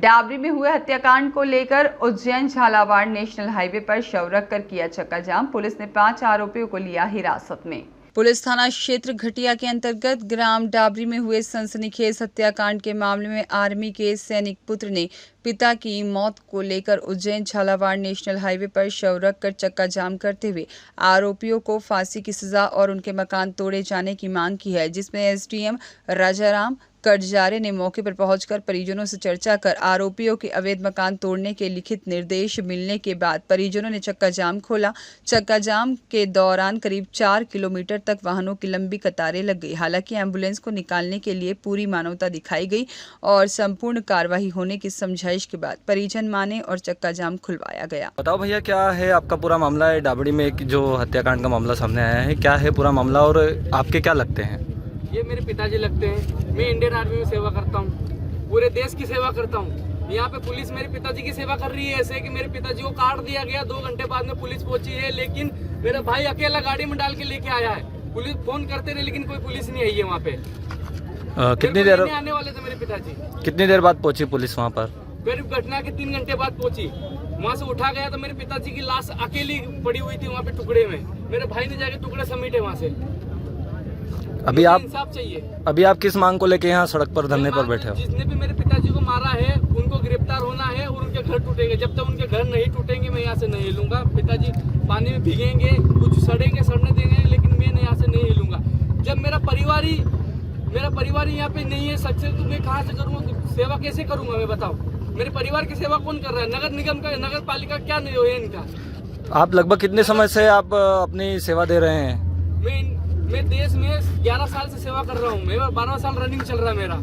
Dowry में हुए हत्याकांड को लेकर उज्जैन झालावाड़ नेशनल हाईवे पर शव रखकर किया चक्का जाम। पुलिस ने 5 आरोपियों को लिया हिरासत में। पुलिस थाना क्षेत्र घटिया के अंतर्गत ग्राम डाबरी में हुए सनसनीखेज हत्याकांड के मामले में आर्मी के सैनिक पुत्र ने पिता की मौत को लेकर उज्जैन झालावाड़ नेशनल हाईवे पर शव रखकर चक्का जाम करते हुए आरोपियों को फांसी की सजा और उनके मकान तोड़े जाने की मांग की है, जिसमें एसडीएम राजाराम कटजारे ने मौके पर पहुंचकर परिजनों से चर्चा कर आरोपियों के अवैध मकान तोड़ने के लिखित निर्देश मिलने के बाद परिजनों ने चक्का जाम खोला। चक्का जाम के दौरान करीब 4 किलोमीटर तक वाहनों की लंबी कतारें लग गई। हालांकि एम्बुलेंस को निकालने के लिए पूरी मानवता दिखाई गई और संपूर्ण कार्रवाई होने की समझाइश के बाद परिजन माने और चक्का जाम खुलवाया गया। बताओ भैया, क्या है आपका पूरा मामला? है डाबड़ी में एक जो हत्याकांड का मामला सामने आया है, क्या है पूरा मामला और आपके क्या लगते हैं? ये मेरे पिताजी लगते हैं। मैं इंडियन आर्मी में सेवा करता हूँ, पूरे देश की सेवा करता हूँ। यहाँ पे पुलिस मेरे पिताजी की सेवा कर रही है, ऐसे कि मेरे पिताजी को काट दिया गया। 2 घंटे बाद में पुलिस पहुंची है, लेकिन मेरा भाई अकेला गाड़ी में डाल के लेके आया है। पुलिस फोन करते रहे, लेकिन कोई पुलिस नहीं आई है वहाँ पे। कितनी देर आने वाले थे मेरे पिताजी। कितनी देर बाद पहुंची पुलिस वहाँ पर? करीब घटना के 3 घंटे बाद पहुंची। वहाँ से उठा गया तो मेरे पिताजी की लाश अकेली पड़ी हुई थी वहाँ पे टुकड़े में। मेरे भाई ने जाके टुकड़े समेटे वहाँ से। अभी आप इंसाफ चाहिए। अभी आप किस मांग को लेके यहाँ सड़क पर धरने पर बैठे हो? जिसने भी मेरे पिताजी को मारा है उनको गिरफ्तार होना है और उनके घर टूटेंगे। जब तक उनके घर नहीं टूटेंगे मैं यहाँ से नहीं हिलूंगा। पिताजी पानी में भीगेंगे, कुछ सड़ेंगे, सड़ने देंगे, लेकिन मैं यहाँ से नहीं हिलूंगा। जब मेरा परिवार यहाँ पे नहीं है सक्सेस, तो मैं कहाँ से करूँगा? सेवा कैसे करूँगा मैं? बताओ, मेरे परिवार की सेवा कौन कर रहा है? नगर निगम का, नगर पालिका क्या नहीं है इनका? आप लगभग कितने समय से आप अपनी सेवा दे रहे हैं? मैं देश में 11 साल से सेवा कर रहा हूँ। मेरा 12वां साल रनिंग चल रहा है मेरा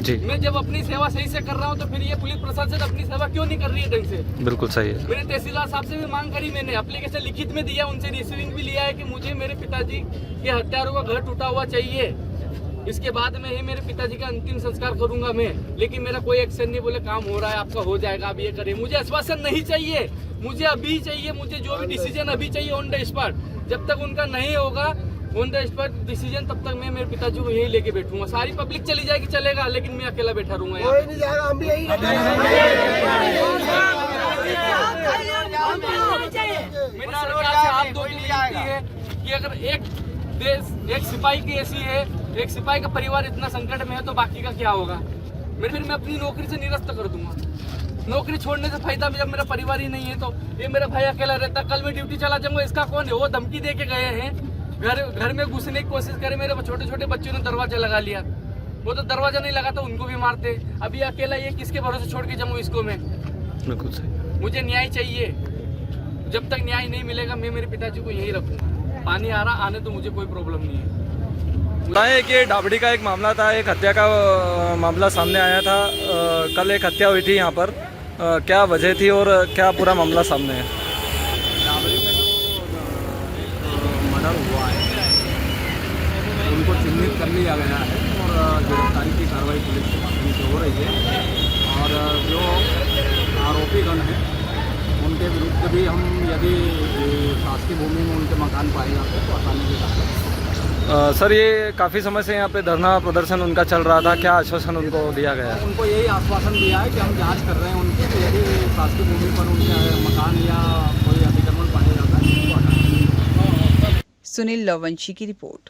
जी। मैं जब अपनी सेवा सही से कर रहा हूँ तो फिर ये पुलिस प्रशासन अपनी सेवा क्यों नहीं कर रही है ढंग से? बिल्कुल सही है। मैंने तहसीलदार साहब से भी मांग करी, मैंने एप्लीकेशन लिखित में दिया, उनसे रिसीविंग भी लिया है कि मुझे मेरे पिताजी के हत्यारों का घर टूटा हुआ चाहिए। इसके बाद में ही मेरे पिताजी का अंतिम संस्कार करूंगा मैं। लेकिन मेरा कोई एक्शन नहीं, बोले काम हो रहा है आपका, हो जाएगा, आप ये करें। मुझे आश्वासन नहीं चाहिए, मुझे अभी चाहिए। मुझे जो भी डिसीजन अभी चाहिए ऑन द स्पॉट। जब तक उनका नहीं होगा ऑन द स्पॉट डिसीजन, तब तक मैं मेरे पिताजी को यहीं लेके बैठूंगा। सारी पब्लिक चली जाएगी चलेगा, लेकिन मैं अकेला बैठा रहूंगा यहाँ। मेरी सरकार से हाथ धो के विनती है कि अगर एक सिपाही की ऐसी है, एक सिपाही का परिवार इतना संकट में है, तो बाकी का क्या होगा? फिर मैं अपनी नौकरी से निरस्त कर दूंगा। नौकरी छोड़ने से फायदा जब मेरा परिवार ही नहीं है तो ये मेरा भाई अकेला रहता, कल मैं ड्यूटी चला जाऊंगा, इसका कौन है? वो धमकी दे के गए हैं, घर में घुसने की कोशिश करे। मेरे छोटे छोटे बच्चों ने दरवाजा लगा लिया, वो तो दरवाजा नहीं लगा तो उनको भी मारते। अभी अकेला ये किसके भरोसे छोड़ के जाऊँ इसको मैं? बिल्कुल सही। मुझे न्याय चाहिए। जब तक न्याय नहीं मिलेगा मैं मेरे पिताजी को यहीं रखूंगा। पानी आ रहा, आने तो मुझे कोई प्रॉब्लम नहीं है। बताएं कि डाबड़ी का एक मामला था, एक हत्या का मामला सामने आया था। कल एक हत्या हुई थी यहाँ पर, क्या वजह थी और क्या पूरा मामला सामने है? डाबड़ी में जो मर्डर हुआ है उनको चिन्हित कर लिया गया है और गिरफ्तारी की कार्रवाई पुलिस के माध्यम से हो रही है। और जो आरोपीगण हैं उनके विरुद्ध भी हम यदि शासकीय भूमि में उनके मकान पाए जाते तो आसानी से कार्रवाई। सर, ये काफ़ी समय से यहाँ पे धरना प्रदर्शन उनका चल रहा था, क्या आश्वासन उनको दिया गया है? उनको यही आश्वासन दिया है कि हम जांच कर रहे हैं उनकी, तो यदि शासकीय भूमि पर उनके मकान या कोई अतिक्रमण पाया जाता है तो हटाएंगे। सुनील लवंशी की रिपोर्ट।